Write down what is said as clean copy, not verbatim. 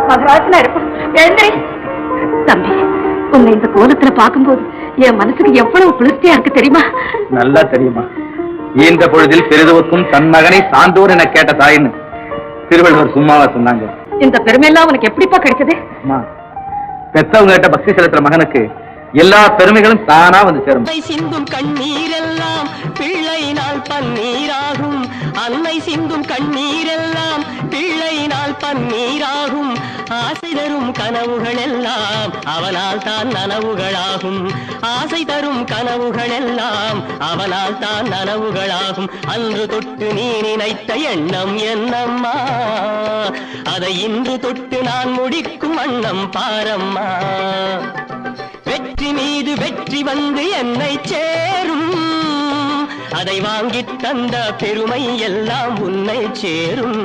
மகராசனா இருக்கும். தம்பி, உன்னை இந்த கோலத்துல பார்க்கும்போது என் மனசுக்கு எவ்வளவு குளிர்ச்சியா இருக்கு தெரியுமா? நல்லா தெரியுமா. இந்த பொழுதில் பெரிதுவுக்கும் தன் மகனை சான்றோர் என கேட்ட தாயின்னு திருவள்ளுவர் சும்மாவா சொன்னாங்க? இந்த பெருமையெல்லாம் உனக்கு எப்படிப்பா கிடைச்சது? பெத்தவங்க கிட்ட பக்தி செலுத்துற மகனுக்கு எல்லா பெருமைகளும் தானா வந்து சேரும். சிந்தும் கண்ணீரெல்லாம் பிள்ளையினால் பன்னீராகும். அன்னை சிந்தும் கண்ணீரெல்லாம் பிள்ளையினால் பன்னீராகும். ஆசை தரும் கனவுகள் எல்லாம் அவனால் தான் நனவுகளாகும். ஆசை தரும் கனவுகள் எல்லாம் அவனால் தான் நனவுகளாகும். அன்று தொட்டு நீ நினைத்த எண்ணம் என்னம்மா, அதை இன்று தொட்டு நான் முடிக்கும் வண்ணம் பாரம்மா. வெற்றி மீது வெற்றி வந்து என்னை சேரும். அதை வாங்கி தந்த பெருமை எல்லாம் உன்னை சேரும்.